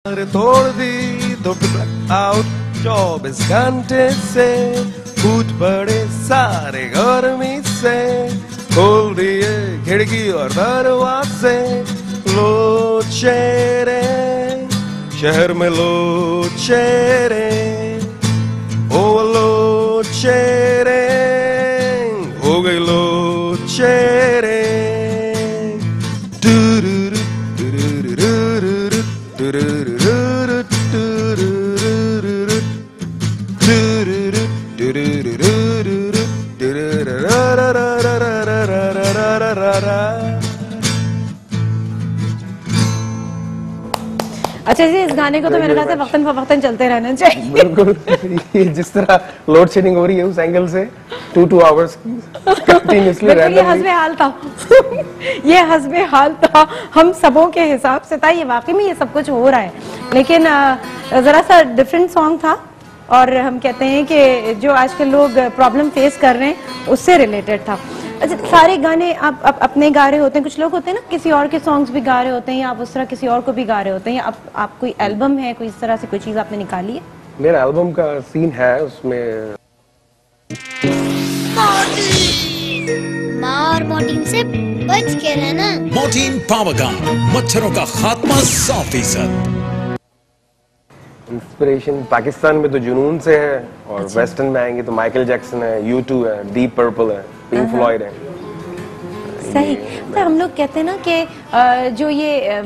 तोड़ दी तो आउट 24 घंटे से फूट पड़े सारे गर्मी से, खोल दिए खिड़की और दरवाजे, लोड शेडिंग शहर में लोड शेडिंग, ओ लोड शेडिंग हो गई लोड शेडिंग। अच्छा जी, इस गाने को तो मेरे ख्याल से वक्तन फवक्तन चलते रहना चाहिए। बिल्कुल, ये जिस तरह लोड शेडिंग हो रही है उस एंगल से 2 आवर्स कंटिन्यूअसली ये हस्बे हाल था ये हस्बे हाल था हम सबों के हिसाब से था। ये वाकई में ये सब कुछ हो रहा है, लेकिन जरा सा डिफरेंट सॉन्ग था और हम कहते हैं कि जो आजकल लोग प्रॉब्लम फेस कर रहे हैं उससे रिलेटेड था। अच्छा, सारे गाने आप अपने गा रहे होते हैं, कुछ लोग होते हैं ना किसी और के सॉन्ग्स भी गा रहे होते हैं, या आप उस तरह किसी और को भी गा रहे होते हैं, या आप कोई एल्बम है, कोई इस तरह से कोई चीज आपने निकाली है? मेरा एल्बम का सीन है, उसमें माँ और मोर्टीन से बच के रहना। मोर्टीन पावर गन, मच्छरों का खात्मा 100%। इंस्पिरेशन पाकिस्तान में तो जुनून से है, और अच्छा। वेस्टर्न में आएंगे तो माइकल जैक्सन है, U2 है, डीप पर्पल है, पिंक फ्लॉयड है। सही। तो हम लोग कहते हैं ना कि जो ये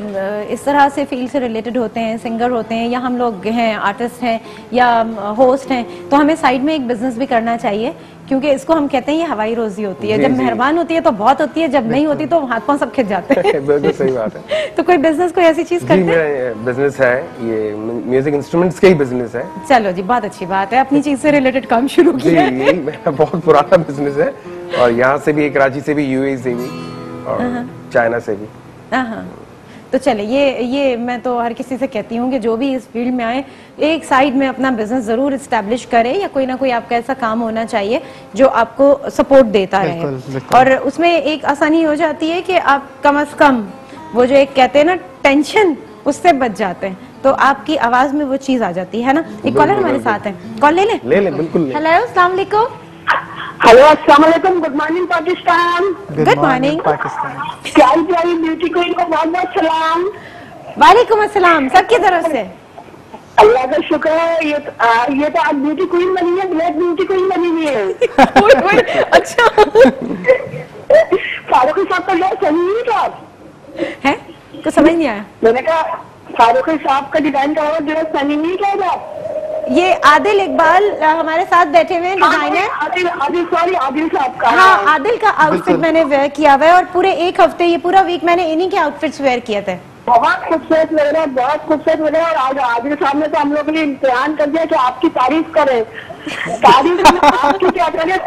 इस तरह से फील्ड से रिलेटेड होते हैं, सिंगर होते हैं, या हम लोग हैं आर्टिस्ट हैं या होस्ट हैं, तो हमें साइड में एक बिजनेस भी करना चाहिए, क्योंकि इसको हम कहते हैं ये हवाई रोजी होती है। जब मेहरबान होती है तो बहुत होती है, जब नहीं होती तो हाथ पांव सब खिंच जाते हैं। बिल्कुल सही बात है। तो कोई बिजनेस, कोई ऐसी चीज करते हैं? मेरा बिजनेस है, ये म्यूजिक इंस्ट्रूमेंट्स का ही बिजनेस है। चलो जी, बहुत अच्छी बात है, अपनी चीज से रिलेटेड काम शुरू जी, किया है। यही मेरा बहुत पुराना बिजनेस है, और यहाँ से भी, कराची से भी, UAE से भी, और चाइना से भी। तो चले, ये मैं तो हर किसी से कहती हूँ कि जो भी इस फील्ड में आए, एक साइड में अपना बिजनेस जरूर एस्टैब्लिश करे, या कोई ना कोई आपका ऐसा काम होना चाहिए जो आपको सपोर्ट देता रहे। और उसमें एक आसानी हो जाती है कि आप कम से कम वो जो एक कहते हैं ना टेंशन, उससे बच जाते हैं, तो आपकी आवाज में वो चीज आ जाती है ना। एक कॉलर हमारे साथ है, कॉल ले लें? बिल्कुल। हेलो, अस्सलाम वालेकुम। हेलो, अस्सलाम वालेकुम। Good morning Pakistan. Good morning Pakistan. प्यारी प्यारी ब्यूटी क्वीन को बहुत बहुत सलाम। वालेकुम अस्सलाम, सबकी तरफ से। अल्लाह का शुक्र है, ये तो आज ब्यूटी क्वीन बनी है, ब्लैक ब्यूटी क्वीन बनी हुई है। अच्छा फारूकी साहब का जो सही था है, तो समझ नहीं आया। मैंने कहा फारूकी साहब का डिजाइन का जो सनी नहीं क्या, ये आदिल इकबाल हमारे साथ बैठे हुए हैं, डिजाइनर। आदिल साहब का। हाँ, आदिल का आउटफिट मैंने वेयर किया हुआ है, और पूरे एक हफ्ते, ये पूरा वीक मैंने इन्हीं के आउटफिट्स वेयर किए थे। बहुत खूबसूरत लग रहा है, बहुत खूबसूरत लग रहा है। और आज आदिल साहब ने तो हम लोग के लिए इम्तिहान कर दिया कि आपकी तारीफ करें। तारीफ आपकी क्या करें,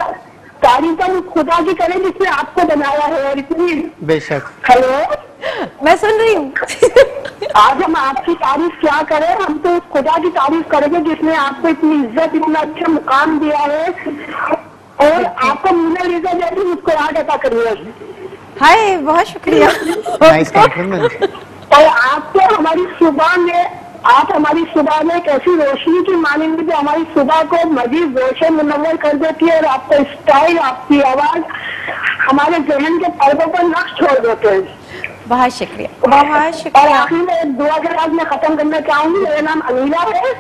तारीफ हम खुदा की करें जिसने आपको बनाया है, और इतनी। बेशक। हेलो, मैं सुन रही हूँ। आज हम आपकी तारीफ क्या करें, हम तो उस खुदा की तारीफ करेंगे जिसने आपको इतनी इज्जत, इतना अच्छा मुकाम दिया है, और आपको मोनालिसा जैसी मुस्कुराहट अता करी है। हाय, बहुत शुक्रिया। Nice compliment. और आपको हमारी सुबह में, आप हमारी सुबह में एक ऐसी रोशनी की मानेंगे जो हमारी सुबह को मजीद रोशन मुनव्वर कर देती है, और आपका स्टाइल, आपकी आवाज हमारे जहन के पर्दों पर नक्श छोड़ देते हैं। बहुत शुक्रिया, बहुत और शुक्रिया। आखिर में एक दुआ के साथ मैं खत्म करना चाहूंगी। मेरा नाम अमीना है।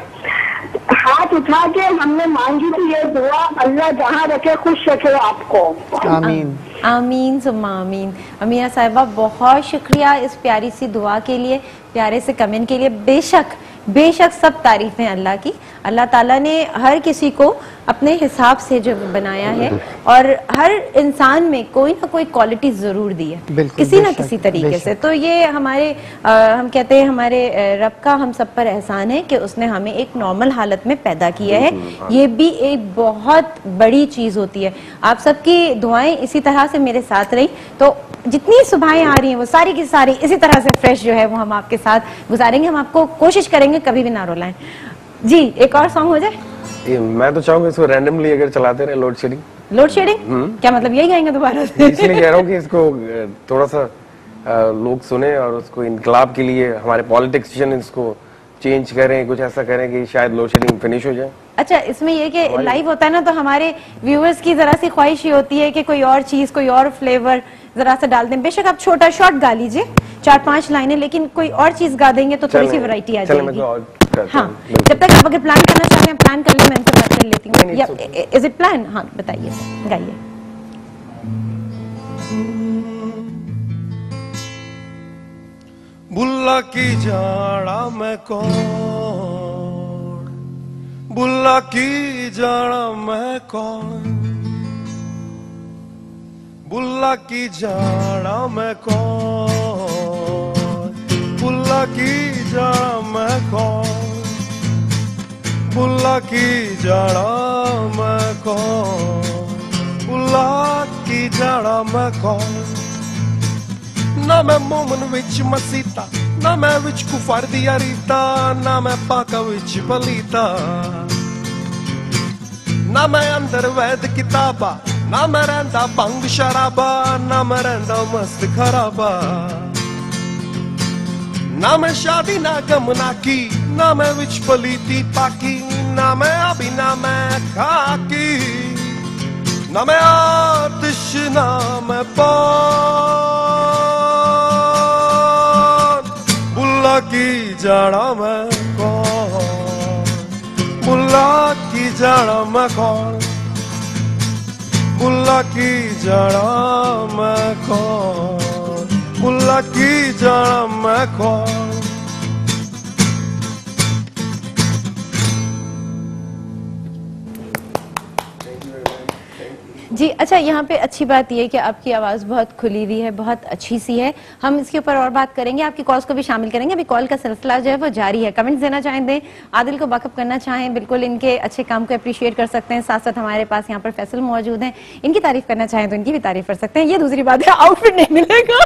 हाथ उठा के हमने मांगी थी ये दुआ, अल्लाह जहाँ रखे खुश रखे आपको। आमीन। आमीन सुम्मा आमीन। अमीना साहिबा, बहुत शुक्रिया इस प्यारी सी दुआ के लिए, प्यारे से कमेंट के लिए। बेशक बेशक सब तारीफें अल्लाह की। अल्लाह ताला ने हर किसी को अपने हिसाब से जो बनाया है, और हर इंसान में कोई ना कोई क्वालिटी जरूर दी है, किसी ना किसी तरीके से। तो ये हमारे हम कहते हैं हमारे रब का हम सब पर एहसान है कि उसने हमें एक नॉर्मल हालत में पैदा किया है। ये भी एक बहुत बड़ी चीज होती है। आप सबकी दुआएं इसी तरह से मेरे साथ रही, तो जितनी सुबहें आ रही हैं वो सारी की सारी इसी तरह से फ्रेश जो है वो हम आपके साथ गुजारेंगे। हम आपको कोशिश करेंगे कभी भी ना रुलाएं। जी, एक और सॉन्ग हो जाए। मैं तो चाहूंगा इसको रैंडमली अगर चलाते रहे, लोड शेडिंग। लोड शेडिंग क्या मतलब, यही गाएंगे दोबारा से? इसलिए कह रहा हूँ कि इसको थोड़ा सा लोग सुने, और उसको इनकलाब के लिए हमारे पॉलिटिशियन इसको चेंज करें, कुछ ऐसा करें कि शायद लोड शेडिंग फिनिश हो जाए। अच्छा, इसमें ये कि लाइव होता है ना, तो हमारे व्यूअर्स की जरा सी ख्वाहिश ये होती है कि कोई और चीज, कोई और फ्लेवर जरा सा डाल दें। बेशक आप छोटा शॉर्ट गा लीजिए, 4-5 लाइनें, लेकिन कोई और चीज गा देंगे तो थोड़ी सी वैरायटी आ जाएगी। हाँ, जब तक आप अगर प्लान करना चाहें प्लान कर लें, मैं इनसे बात कर लेती हूँ। या इज इट प्लान? हाँ बताइए, गाइए। बुल्ला की जाड़ा मैं कौन, बुल्ला की जाड़ा मैं कौन, बुल्ला की जाड़ा मैं कौन, बुल्ला की जाड़ा मैं कौन, बुल्ला की जाड़ा मैं कौन, बुल्ला की जाड़ा मैं कौन। ना मैं मोमन विच मसीता, ना मैं विच कुफर दिया रीता, ना मैं पाका विच पलीता, ना मैं अंदर वैद किताबा, ना मैं रहंदा भंग शराबा, ना मैं रहंदा मस्त खराबा, ना मैं शादी ना गम ना की, ना मैं विच पलीती पाकी, ना मैं अभी ना मैं खाकी, ना मैं आतिश ना मैं पान। बुल्ला की जाड़ा मैं कौन, बुल्ला की जाड़ा मैं कौन, बुल्ला की जाड़ा मैं कौन, बुल्ला की जाड़ा मैं कौन। जी अच्छा, यहाँ पे अच्छी बात यह है कि आपकी आवाज बहुत खुली हुई है, बहुत अच्छी सी है। हम इसके ऊपर और बात करेंगे, आपकी कॉल्स को भी शामिल करेंगे। अभी कॉल का सिलसिला जो है वो जारी है। कमेंट्स देना चाहें दें, आदिल को बैकअप करना चाहें, बिल्कुल इनके अच्छे काम को अप्रिशिएट कर सकते हैं। साथ साथ हमारे पास यहाँ पर फैसल मौजूद हैं, इनकी तारीफ करना चाहें तो इनकी भी तारीफ कर सकते हैं। ये दूसरी बात है, आउटफिट नहीं मिलेगा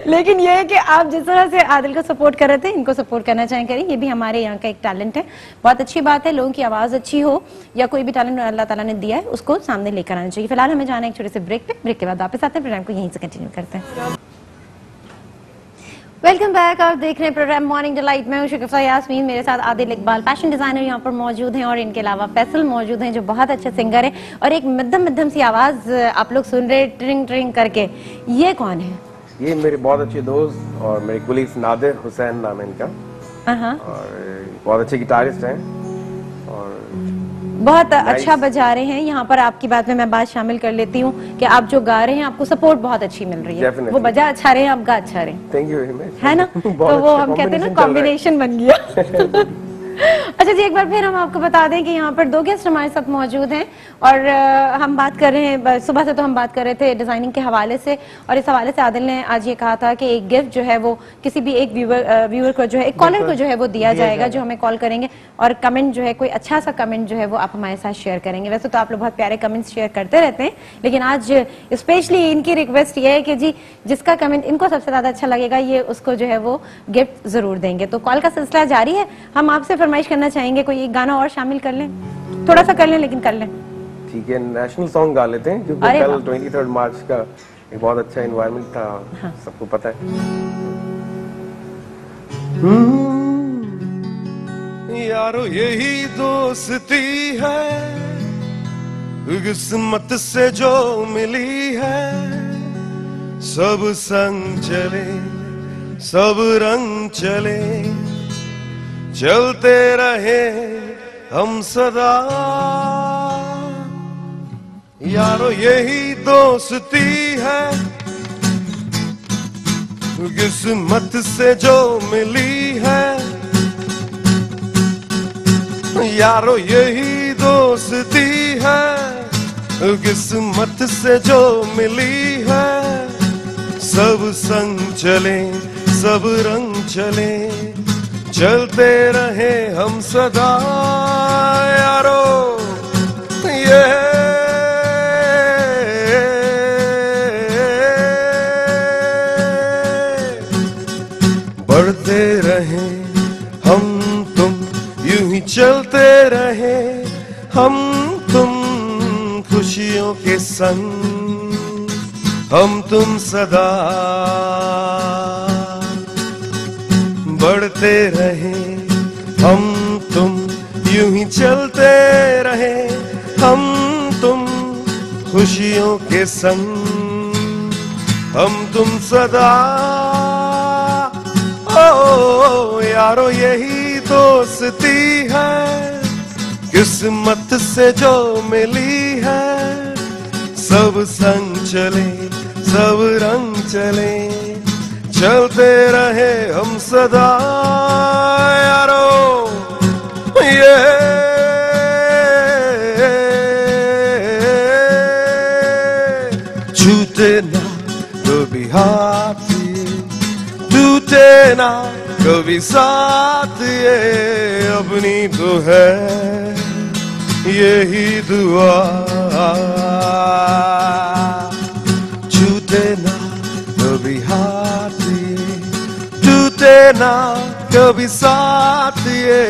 लेकिन ये है कि आप जिस तरह से आदिल को सपोर्ट कर रहे थे, इनको सपोर्ट करना चाहें करें। ये भी हमारे यहाँ का एक टैलेंट है, बहुत अच्छी बात है। लोगों की आवाज अच्छी हो या कोई भी टैलेंट अल्लाह ताला ने दिया है, उसको सामने लेकर आना चाहिए। फिलहाल हमें जाना है एक छोटे से ब्रेक पे, ब्रेक के बाद वापस आते हैं, प्रोग्राम को यहीं से कंटिन्यू करते हैं। वेलकम बैक, आप देख रहे हैं प्रोग्राम मॉर्निंग डिलाइट। मैं हूं शगुफ्ता यास्मीन, मेरे साथ आदिल इकबाल फैशन डिजाइनर यहाँ पर मौजूद हैं, और इनके अलावा फैसल मौजूद हैं जो बहुत अच्छे सिंगर हैं, और एक मध्यम मध्यम सी आवाज आप लोग सुन रहे ट्रिंग ट्रिंग करके। ये कौन है? ये मेरे बहुत अच्छे दोस्त और मेरे कुलीग नादिर हुसैन नाम है इनका, और बहुत अच्छे गिटारिस्ट हैं और बहुत अच्छा बजा रहे हैं। यहाँ पर आपकी बात में मैं बात शामिल कर लेती हूँ कि आप जो गा रहे हैं आपको सपोर्ट बहुत अच्छी मिल रही है। वो बजा अच्छा रहे हैं, आप गा अच्छा रहे हैं। थैंक यू वेरी मच, है ना? तो वो हम कहते हैं ना, कॉम्बिनेशन बन गया अच्छा जी, एक बार फिर हम आपको बता दें कि यहाँ पर दो गेस्ट हमारे साथ मौजूद हैं, और हम बात कर रहे हैं, सुबह से तो हम बात कर रहे थे डिजाइनिंग के हवाले से, और इस हवाले से आदिल ने आज ये कहा था कि एक गिफ्ट जो है वो किसी भी एक व्यूअर को जो है, एक कॉलर को जो है वो दिया जाएगा, जो हमें कॉल करेंगे, और कमेंट जो है, कोई अच्छा सा कमेंट जो है वो आप हमारे साथ शेयर करेंगे। वैसे तो आप लोग बहुत प्यारे कमेंट्स शेयर करते रहते हैं, लेकिन आज स्पेशली इनकी रिक्वेस्ट ये है कि जी जिसका कमेंट इनको सबसे ज्यादा अच्छा लगेगा, ये उसको जो है वो गिफ्ट जरूर देंगे। तो कॉल का सिलसिला जारी है। हम आपसे फरमाइश करना चाहेंगे कोई एक गाना और शामिल कर लें, थोड़ा सा कर लें लेकिन कर लें। ठीक है, नेशनल सॉन्ग गा लेते हैं, क्योंकि कल 23 मार्च का एक बहुत अच्छा एनवायरनमेंट था। हाँ। सबको पता है। यारो यही दोस्ती है, किस्मत से जो मिली है, सब संग चले सब रंग चले, चलते रहे हम सदा। यारो यही दोस्ती है, किस्मत से जो मिली है, यारो यही दोस्ती है, किस्मत से जो मिली है, सब संग चले सब रंग चले, चलते रहे हम सदा। यारो ये बढ़ते रहे हम तुम, यूं ही चलते रहे हम तुम, खुशियों के संग हम तुम सदा। बढ़ते रहे हम तुम, यूं ही चलते रहे हम तुम खुशियों के संग, हम तुम सदा। ओ यारो यही दोस्ती है किस्मत से जो मिली है, सब संग चले सब रंग चले, चलते रहे हम सदा यारो ये। छूटे ना कभी हाथ ये, टूटे ना कभी साथ ये, अपनी तो है यही दुआ। छूटे ना कभी हाथ ये, टूटे ना कभी साथ ये,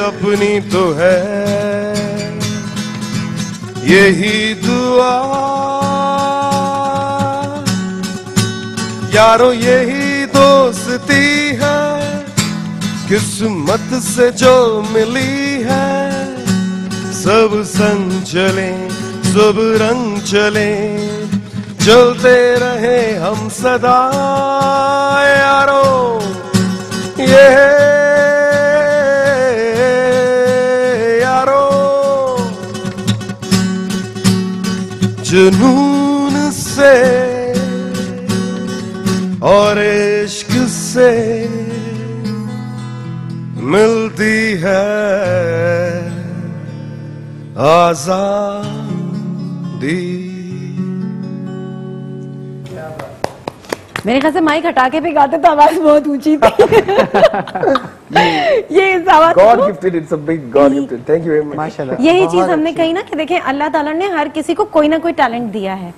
अपनी तो है यही दुआ। यारो यही दोस्ती है किस्मत से जो मिली है, सब संग चले सब रंग चले, चलते रहे हम सदा यारो ये यारो। जुनून से और इश्क से मिलती है आजादी। मेरे ख्याल से माइक हटा के भी गाते तो आवाज बहुत ऊंची थी। ये इस आवाज God gifted, it's a big God gifted. Thank you very much. माशाल्लाह। यही बहुत चीज हमने अच्छी। कही ना कि देखें अल्लाह ताला ने हर किसी को कोई ना कोई टैलेंट दिया है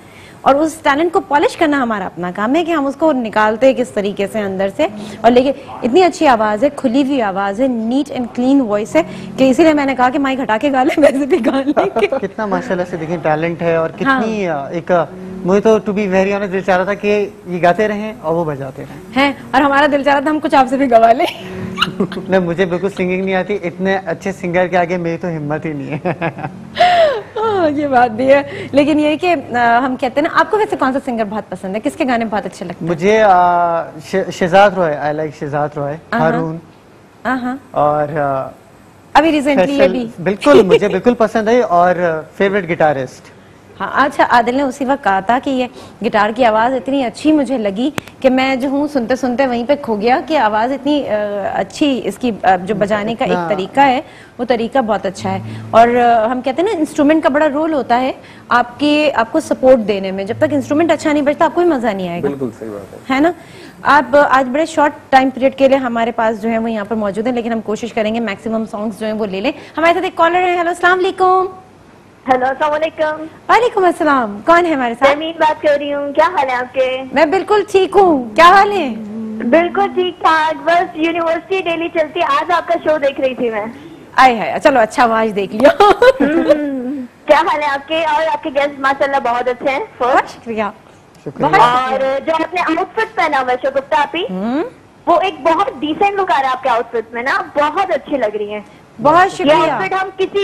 और उस टैलेंट को पॉलिश करना हमारा अपना काम है कि हम उसको निकालते हैं किस तरीके से अंदर से। और लेकिन इतनी अच्छी आवाज है, खुली हुई आवाज है, नीट एंड क्लीन वॉइस है कि इसीलिए मैंने कहा कि माइक हटा के गा ले, वैसे भी गा लेंगे। कितना माशाल्लाह से देखें टैलेंट है और कितनी एक मुझे तो टू बी वेरी ऑनेस्ट दिल चाह रहा था कि ये गाते रहें और वो बजाते रहें हैं, और हमारा दिल चाह रहा था हम कुछ आपसे भी गवा लें। नहीं मुझे बिल्कुल सिंगिंग नहीं आती, इतने अच्छे सिंगर के आगे मेरी तो हिम्मत ही नहीं है। ये बात भी है, लेकिन ये कि हम कहते हैं ना, आपको वैसे कौन सा सिंगर बहुत पसंद है, किसके गाने बहुत अच्छे लगते हैं? मुझे शहजाद रॉय, आई लाइक शहजाद रॉय, हारून और अभी रिसेंटली ये भी बिल्कुल मुझे बिल्कुल पसंद है। और फेवरेट गिटारिस्ट हाँ। अच्छा, आदिल ने उसी वक्त कहा था कि ये गिटार की आवाज इतनी अच्छी मुझे लगी कि मैं जो हूँ सुनते सुनते वहीं पे खो गया कि आवाज इतनी अच्छी, इसकी जो बजाने का एक तरीका है वो तरीका बहुत अच्छा है। और हम कहते हैं ना इंस्ट्रूमेंट का बड़ा रोल होता है आपको सपोर्ट देने में। जब तक इंस्ट्रूमेंट अच्छा नहीं बजता आपको मजा नहीं आएगा। बिल्कुल सही बात है ना। आप आज बड़े शॉर्ट टाइम पीरियड के लिए हमारे पास जो है वो यहाँ पर मौजूद है, लेकिन हम कोशिश करेंगे मैक्सिमम सॉन्ग्स जो है वो ले लें। हमारे साथ एक कॉलर है। हेलो, अस्सलाम वालेकुम। हेलो, अस्सलाम वालेकुम। वालेकुम अस्सलाम। कौन है हमारे साथ? अमीन बात कर रही हूँ। क्या हाल है आपके? मैं बिल्कुल ठीक हूँ, क्या हाल है? बिल्कुल ठीक ठाक, बस यूनिवर्सिटी डेली चलती। आज आपका शो देख रही थी मैं। आए है, चलो अच्छा हुआ आज देख लिया। क्या हाल है आपके? और आपके गेस्ट माशाल्लाह बहुत अच्छे हैं। बहुत शुक्रिया। और जो आपने आउटफिट पहना हुआ है शगुफ्ता आपी, वो एक बहुत डिसेंट लुक आ रहा है आपके आउटफिट में ना, बहुत अच्छी लग रही है। बहुत ये शुक्रिया। आउटफिट हम किसी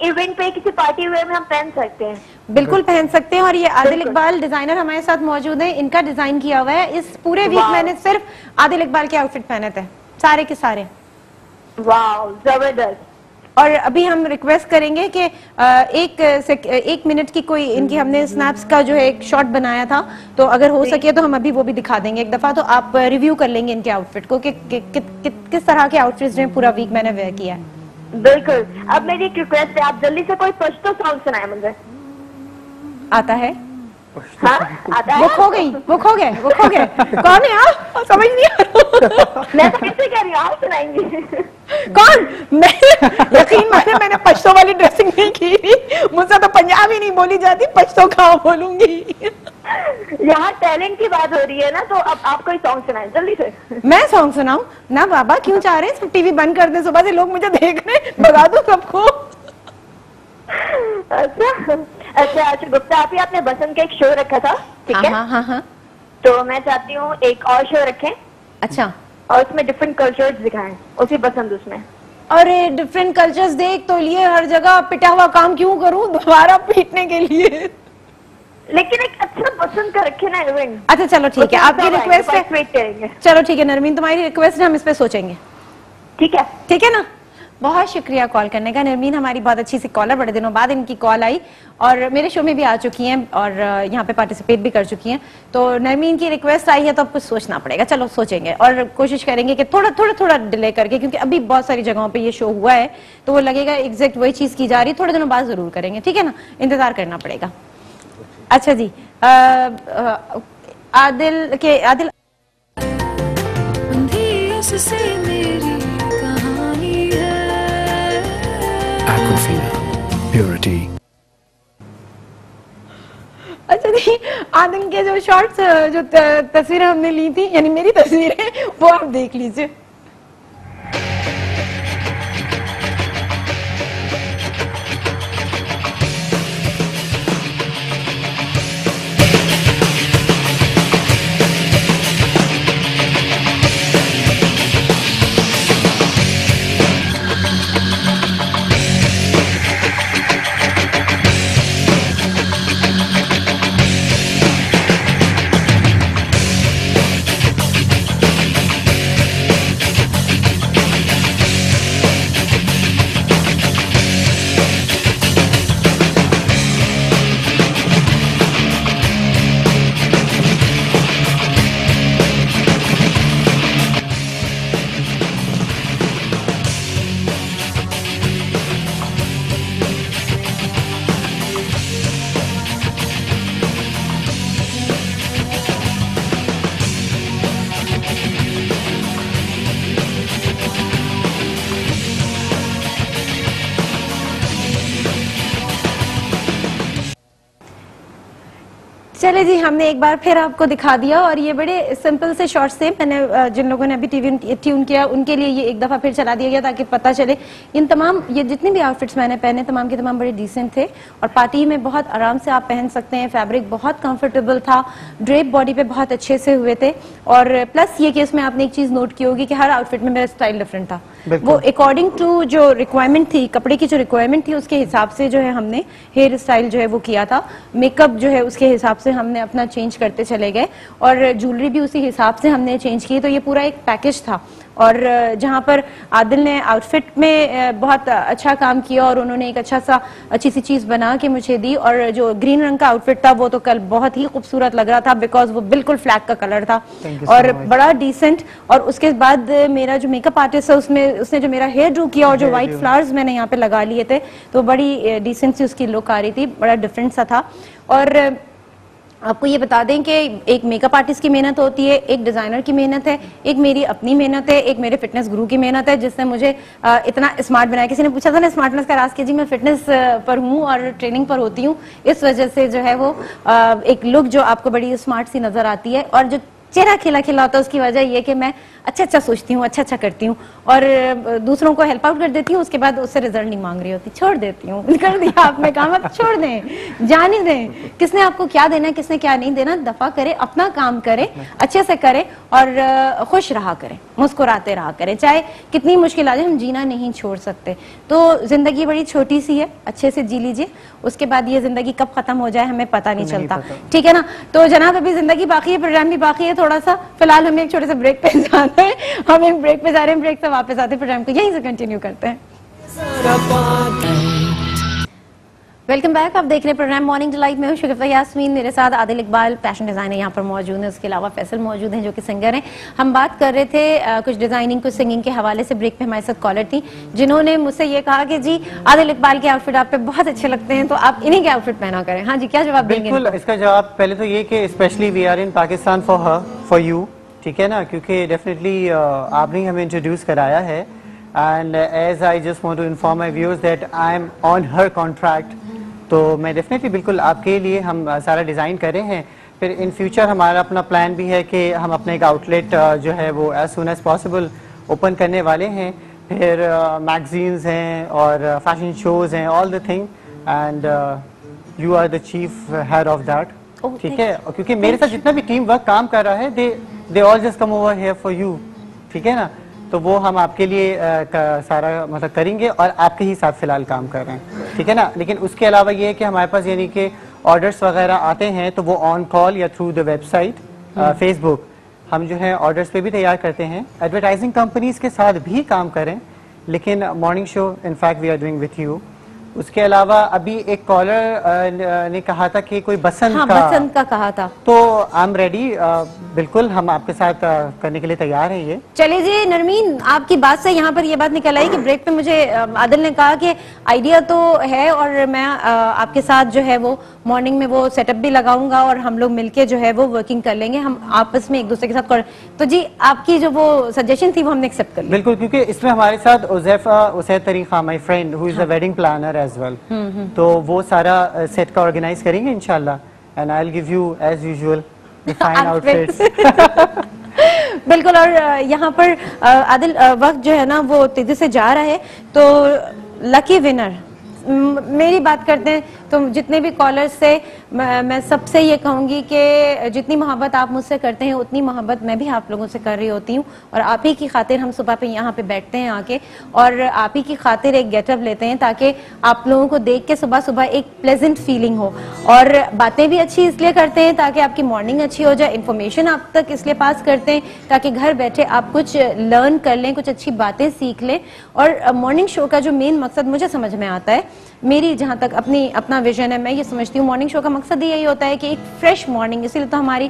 इवेंट पे, किसी पार्टी वेयर में हम पहन सकते हैं। बिल्कुल पहन सकते हैं। और ये आदिल इकबाल डिजाइनर हमारे साथ मौजूद है, इनका डिजाइन किया हुआ है। इस पूरे वीक मैंने सिर्फ आदिल इकबाल के आउटफिट पहने थे, सारे के सारे। वाह, जबरदस्त। और अभी हम रिक्वेस्ट करेंगे कि एक मिनट की कोई इनकी हमने स्नैप्स का जो है एक शॉट बनाया था, तो अगर हो सके तो हम अभी वो भी दिखा देंगे एक दफा, तो आप रिव्यू कर लेंगे इनके आउटफिट को कि किस तरह के आउटफिट्स जो है पूरा वीक मैंने वेयर किया है। बिल्कुल। अब मेरी एक रिक्वेस्ट है, आप जल्दी से कोई पश्तो सॉन्ग सुनाए मुझे। आता है? हाँ, आता है? वो खो गए। कौन है आप? समझ नहीं आ रहा। मैं तो कैसे कह रही हूँ, आप सुनाएंगी। कौन? मैं यकीन माने मैंने पश्तो वाली ड्रेसिंग नहीं की थी, मुझसे तो पंजाबी नहीं बोली जाती, पश्तो कहाँ बोलूंगी। यहाँ टैलेंट की बात हो रही है ना, तो अब आप कोई सॉन्ग सुनाए जल्दी से। मैं सॉन्ग सुनाऊं ना? बाबा क्यों चाह रहे हैं सब टीवी बंद कर दे, सुबह से लोग मुझे देख रहे हैं, भगा दो सबको। अच्छा गुप्ता आप ही, आपने बसंत का एक शो रखा था, ठीक है? हाँ। तो मैं चाहती हूँ एक और शो रखें। अच्छा, और उसमें डिफरेंट कल्चर्स दिखाएं, उसे पसंद उसमें। अरे डिफरेंट कल्चर्स देख तो लिए, हर जगह पिटा हुआ काम क्यों करूं दोबारा पीटने के लिए? लेकिन एक अच्छा पसंद कर रखे ना इवेंट। अच्छा चलो ठीक है, आपकी रिक्वेस्ट है, करेंगे। चलो ठीक है नरमीन, तुम्हारी रिक्वेस्ट है, हम इस पे सोचेंगे। ठीक है, ठीक है ना। बहुत शुक्रिया कॉल करने का नरमीन, हमारी बहुत अच्छी सी कॉलर, बड़े दिनों बाद इनकी कॉल आई और मेरे शो में भी आ चुकी हैं और यहाँ पे पार्टिसिपेट भी कर चुकी हैं। तो नरमीन की रिक्वेस्ट आई है तो अब कुछ सोचना पड़ेगा, चलो सोचेंगे और कोशिश करेंगे कि थोड़ा डिले करके, क्योंकि अभी बहुत सारी जगहों पे ये शो हुआ है तो वो लगेगा एग्जैक्ट वही चीज की जा रही, थोड़े दिनों बाद जरूर करेंगे, ठीक है ना, इंतजार करना पड़ेगा। अच्छा जी, आदिल प्योरिटी। अच्छा जी, आदिल के जो शॉर्ट्स, जो तस्वीरें हमने ली थी, यानी मेरी तस्वीरें, वो आप देख लीजिए। चले जी, हमने एक बार फिर आपको दिखा दिया और ये बड़े सिंपल से शॉर्ट्स थे। मैंने जिन लोगों ने अभी टीवी ट्यून किया उनके लिए ये एक दफा फिर चला दिया गया ताकि पता चले। इन तमाम, ये जितने भी आउटफिट्स मैंने पहने तमाम के तमाम बड़े डिसेंट थे और पार्टी में बहुत आराम से आप पहन सकते हैं। फैब्रिक बहुत कंफर्टेबल था, ड्रेप बॉडी पे बहुत अच्छे से हुए थे और प्लस ये कि इसमें आपने एक चीज नोट की होगी कि हर आउटफिट में मेरा स्टाइल डिफरेंट था। वो अकॉर्डिंग टू जो रिक्वायरमेंट थी, कपड़े की जो रिक्वायरमेंट थी उसके हिसाब से जो है हमने हेयर स्टाइल जो है वो किया था। मेकअप जो है उसके हिसाब से हमने अपना चेंज करते चले गए और ज्वेलरी भी उसी हिसाब से हमने चेंज की। तो ये पूरा एक पैकेज था और जहां पर आदिल ने आउटफिट में बहुत अच्छा काम किया और उन्होंने एक अच्छी सी चीज बना के मुझे दी। और जो ग्रीन रंग का आउटफिट था वो तो कल बहुत ही खूबसूरत लग रहा था बिकॉज वो बिल्कुल फ्लैग का कलर था और बड़ा डिसेंट। और उसके बाद मेरा जो मेकअप आर्टिस्ट है उसने जो मेरा हेयर ड्रू किया और जो व्हाइट फ्लावर्स मैंने यहाँ पे लगा लिए थे तो बड़ी डिसेंट सी उसकी लुक आ रही थी, बड़ा डिफरेंट सा था। और आपको ये बता दें कि एक मेकअप आर्टिस्ट की मेहनत होती है, एक डिजाइनर की मेहनत है, एक मेरी अपनी मेहनत है, एक मेरे फिटनेस गुरु की मेहनत है जिसने मुझे इतना स्मार्ट बनाया। किसी ने पूछा था ना स्मार्टनेस का राज, के जी मैं फिटनेस पर हूँ और ट्रेनिंग पर होती हूँ, इस वजह से जो है वो एक लुक जो आपको बड़ी स्मार्ट सी नजर आती है। और जो चेहरा खिला खिला होता है उसकी वजह ये कि मैं अच्छा सोचती हूँ, अच्छा करती हूँ और दूसरों को हेल्प आउट कर देती हूँ, उसके बाद उससे रिजल्ट नहीं मांग रही होती, छोड़ देती हूँ। कर दिया आपने काम, अब छोड़ दें, जाने दें। किसने आपको क्या देना है, किसने क्या नहीं देना, दफा करे, अपना काम करे, अच्छे से करे और खुश रहा करें, मुस्कुराते रहा करें। चाहे कितनी मुश्किल आ जाए, हम जीना नहीं छोड़ सकते। तो जिंदगी बड़ी छोटी सी है, अच्छे से जी लीजिए, उसके बाद ये जिंदगी कब खत्म हो जाए हमें पता नहीं चलता, ठीक है ना। तो जनाब अभी जिंदगी बाकी है, प्रोग्राम भी बाकी है थोड़ा सा, फिलहाल हमें एक छोटे से ब्रेक पे जाना है। हम एक ब्रेक पे जा रहे हैं, ब्रेक से वापस आते हैं, प्रोग्राम को यहीं से कंटिन्यू करते हैं। वेलकम बैक, आप देख रहे हैं प्रोग्राम मॉर्निंग डिलाइट में हूं शगुफ्ता यास्मीन, मेरे साथ आदिल इकबाल फैशन डिजाइनर यहाँ पर मौजूद है, उसके अलावा फैसल मौजूद हैं जो कि सिंगर हैं। हम बात कर रहे थे कुछ डिजाइनिंग कुछ सिंगिंग के हवाले से। ब्रेक पे हमारे साथ कॉलर थी जिन्होंने मुझसे ये कहा कि जी आदिल इकबाल के आउटफिट आप पे बहुत अच्छे लगते हैं तो आप इन्हीं के आउटफिट पहना करें। हाँ जी, क्या जवाब देंगे? बिल्कुल, इसका जवाब पहले तो ये कि specially we are in Pakistan for her, for you, ठीक है ना, क्योंकि डेफिनेटली आपने हमें इंट्रोड्यूस कराया है and as I just want to inform my viewers that I am on her contract. तो मैं डेफिनेटली बिल्कुल आपके लिए हम सारा डिज़ाइन कर रहे हैं। फिर इन फ्यूचर हमारा अपना प्लान भी है कि हम अपने एक आउटलेट जो है वो as soon as possible open करने वाले हैं। फिर मैगजीन्स हैं और फैशन शोज हैं, all the thing, and you are the chief head of that, ठीक है। और क्योंकि मेरे साथ जितना भी टीम वर्क काम कर रहा है, they all just come over here for you, ठीक है ना, तो वो हम आपके लिए सारा मतलब करेंगे और आपके ही साथ फिलहाल काम कर रहे हैं, ठीक है ना। लेकिन उसके अलावा ये है कि हमारे पास यानी कि ऑर्डर्स वगैरह आते हैं तो वो ऑन कॉल या थ्रू द वेबसाइट, फेसबुक, हम जो है ऑर्डर्स पे भी तैयार करते हैं। एडवर्टाइजिंग कंपनीज के साथ भी काम करें, लेकिन morning show in fact we are doing with you. उसके अलावा अभी एक कॉलर ने कहा था कि कोई बसंत बसंत का कहा था, तो आई एम रेडी, बिल्कुल हम आपके साथ करने के लिए तैयार हैं ये। चलिए जी नरमीन, आपकी बात से यहाँ पर ये बात निकल आई कि ब्रेक पे मुझे आदिल ने कहा कि आइडिया तो है और मैं आपके साथ जो है वो मॉर्निंग में वो सेटअप भी लगाऊंगा और हम लोग मिलके जो है वो वर्किंग कर लेंगे, हम आपस में एक दूसरे के साथ कर। तो जी आपकी जो वो सजेशन थी वो हमने एक्सेप्ट कर ली। बिल्कुल, क्योंकि इसमें हमारे साथ Uzaifa Usaid Tariqa, my friend who is a wedding planner as well, तो वो सारा सेट का ऑर्गेनाइज करेंगे इंशाल्लाह, and I will give you as usual the fine outfits. बिल्कुल, और यहाँ पर आदिल वक्त जो है ना वो तेजी से जा रहा है, तो लकी विनर मेरी बात करते हैं तो जितने भी कॉलर्स से मैं सबसे ये कहूंगी कि जितनी मोहब्बत आप मुझसे करते हैं उतनी मोहब्बत मैं भी आप लोगों से कर रही होती हूँ, और आप ही की खातिर हम सुबह पे यहाँ पे बैठते हैं आके, और आप ही की खातिर एक गेटअप लेते हैं ताकि आप लोगों को देख के सुबह सुबह एक प्लेजेंट फीलिंग हो, और बातें भी अच्छी इसलिए करते हैं ताकि आपकी मॉर्निंग अच्छी हो जाए, इन्फॉर्मेशन आप तक इसलिए पास करते हैं ताकि घर बैठे आप कुछ लर्न कर लें, कुछ अच्छी बातें सीख लें। और मॉर्निंग शो का जो मेन मकसद मुझे समझ में आता है, मेरी जहां तक अपना विजन है, मैं ये समझती हूँ मॉर्निंग शो का मकसद यही होता है कि एक फ्रेश मॉर्निंग, इसीलिए तो हमारी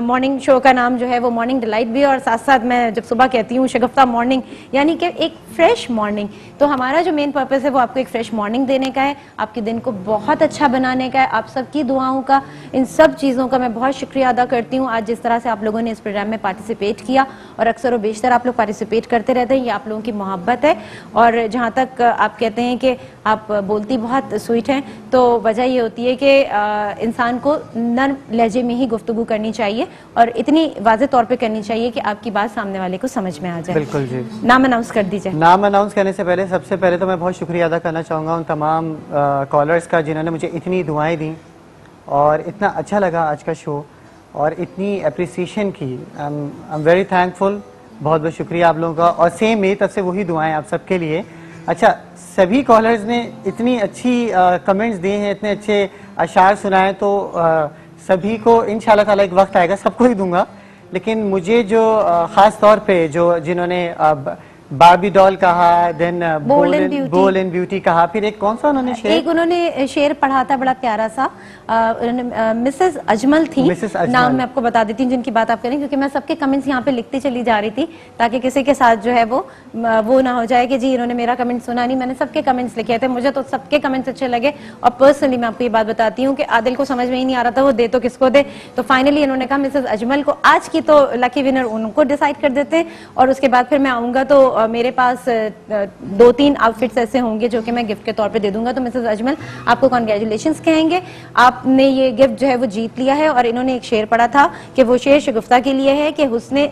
मॉर्निंग शो का नाम जो है वो मॉर्निंग डिलाइट भी है, और साथ साथ मैं जब सुबह कहती हूँ शगुफ्ता मॉर्निंग, यानी कि एक फ्रेश मॉर्निंग। तो हमारा जो मेन पर्पस है वो आपको एक फ्रेश मॉर्निंग देने का है, आपके दिन को बहुत अच्छा बनाने का है। आप सबकी दुआओं का, इन सब चीज़ों का मैं बहुत शुक्रिया अदा करती हूँ। आज जिस तरह से आप लोगों ने इस प्रोग्राम में पार्टिसिपेट किया, और अक्सर और बेशतर आप लोग पार्टिसिपेट करते रहते हैं, ये आप लोगों की मोहब्बत है। और जहाँ तक आप कहते हैं कि आप बोलती बहुत स्वीट हैं, तो वजह ये होती है कि इंसान को नर्म लहजे में ही गुफ्तगू करनी चाहिए, और इतनी वाज़ेह तौर पे करनी चाहिए कि आपकी बात सामने वाले को समझ में आ जाए। बिल्कुल जी। नाम अनाउंस कर दीजिए। नाम अनाउंस करने से पहले सबसे पहले तो मैं बहुत शुक्रिया अदा करना चाहूँगा उन तमाम कॉलर्स का जिन्होंने मुझे इतनी दुआएं दी, और इतना अच्छा लगा आज का शो, और इतनी अप्रिसिएशन की। आई एम वेरी थैंकफुल, बहुत बहुत शुक्रिया आप लोगों का, और सेम मेरी तरफ से वही दुआएं आप सबके लिए। अच्छा, सभी कॉलर्स ने इतनी अच्छी कमेंट्स दिए हैं, इतने अच्छे अशार सुनाए, तो सभी को इंशाल्लाह ताला एक वक्त आएगा सबको ही दूंगा, लेकिन मुझे जो ख़ास तौर पे जो जिन्होंने बार्बी डॉल कहा, देन बोल्ड एंड ब्यूटी कहा, फिर एक कौन सा उन्होंने शेर, एक उन्होंने शेर पढ़ा था बड़ा प्यारा सा, मिसेस अजमल थी, नाम मैं आपको बता देती हूँ जिनकी बात आप करें, क्योंकि मैं सबके कमेंट्स यहाँ पे लिखती चली जा रही थी ताकि किसी के साथ जो है वो ना हो जाए कि जी इन्होंने मेरा कमेंट सुना नहीं। मैंने सबके कमेंट्स लिखे थे, मुझे तो सबके कमेंट्स अच्छे लगे, और पर्सनली मैं आपको ये बात बताती हूँ कि आदिल को समझ में ही नहीं आ रहा था वो दे तो किसको दे, तो फाइनली इन्होंने कहा मिसेस अजमल को। आज की तो लकी विनर उनको डिसाइड कर देते हैं, और उसके बाद फिर मैं आऊंगा तो मेरे पास 2-3 आउटफिट्स ऐसे होंगे जो कि मैं गिफ्ट के तौर पे दे दूंगा। तो मिसेस अजमल आपको कॉन्ग्रेचुलेशंस कहेंगे, आपने ये गिफ्ट जो है वो जीत लिया है। और इन्होंने एक शेर पढ़ा था कि वो शेर शगुफ्ता के लिए है कि हुस्ने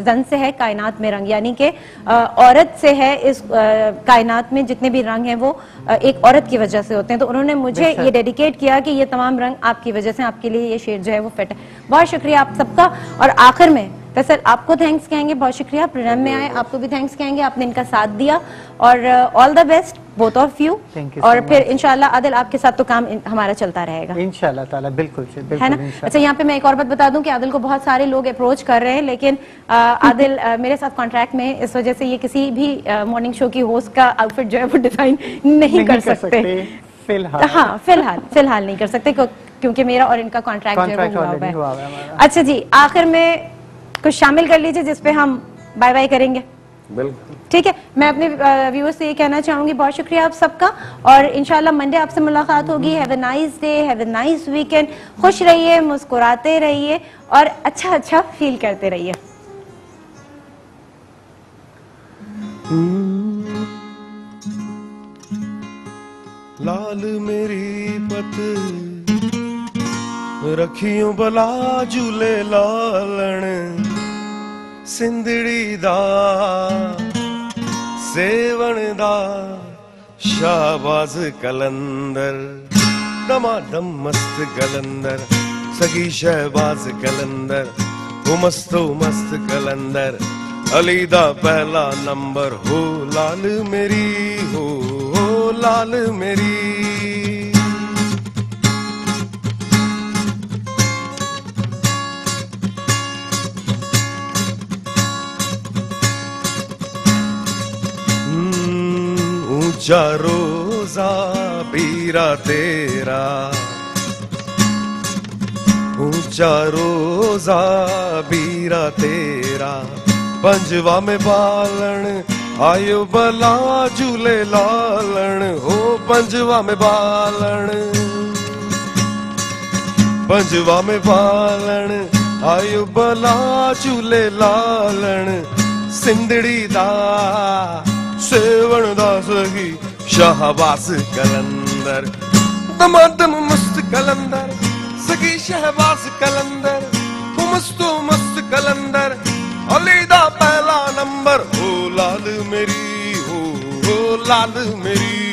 जन से है कायनात में रंग, यानी कि औरत से है इस कायनात में जितने भी रंग हैं वो एक औरत की वजह से होते हैं। तो उन्होंने मुझे ये डेडिकेट किया कि ये तमाम रंग आपकी वजह से, आपके लिए ये शेर जो है वो फिट है। बहुत शुक्रिया आप सबका। और आखिर में फैसल आपको थैंक्स कहेंगे, बहुत शुक्रिया प्रोग्राम में आए, आपको भी थैंक्स कहेंगे, आपने इनका साथ दिया, और all the best both of you. और फिर इंशाल्लाह आदिल आपके साथ तो काम हमारा चलता रहेगा इंशाल्लाह ताला। बिल्कुल है ना। अच्छा, यहाँ पे मैं एक और बात बता दूं कि आदिल को बहुत सारे लोग अप्रोच कर रहे हैं, लेकिन आदिल मेरे साथ कॉन्ट्रैक्ट में, इस वजह से ये किसी भी मॉर्निंग शो की होस्ट का आउटफिट जो है वो डिजाइन नहीं कर सकते फिलहाल। हाँ, फिलहाल नहीं कर सकते क्योंकि मेरा और इनका कॉन्ट्रैक्ट जो है हुआ है। अच्छा जी, आखिर में कुछ शामिल कर लीजिए जिसपे हम बाय बाय करेंगे। बिल्कुल ठीक है। मैं अपने व्यूअर्स से ये कहना चाहूंगी, बहुत शुक्रिया आप सबका, और इंशाल्लाह मंडे आपसे मुलाकात होगी। Have a nice day, have a nice weekend. खुश रहिए, मुस्कुराते रहिए, और अच्छा फील करते रहिए। लाल मेरी पत रखियो भला झूले लालण सिंधड़ी दा सेवण दा शाहबाज कलंदर दमादम मस्त कलंदर सगी शहबाज कलंदर वो मस्तो मस्त कलंदर अली दा पहला नंबर हो लाल मेरी हो लाल मेरी। ऊंचा रोजा पीरा तेरा, ऊंचा रोजा बीरा तेरा, पंजवा में बालन आयो बला झूले लालन हो पंजवा में बालन, पंजवा में बालन आयो बला झूले लालन। सिंधड़ी दा सेवण दा सही शाहबाज कलंदर, दमादम मस्त कलंदर सगी शहबाज कलंदर, मस्तो मस्त कलंदर। अली दा पहला नंबर हो लाल मेरी हो लाल मेरी।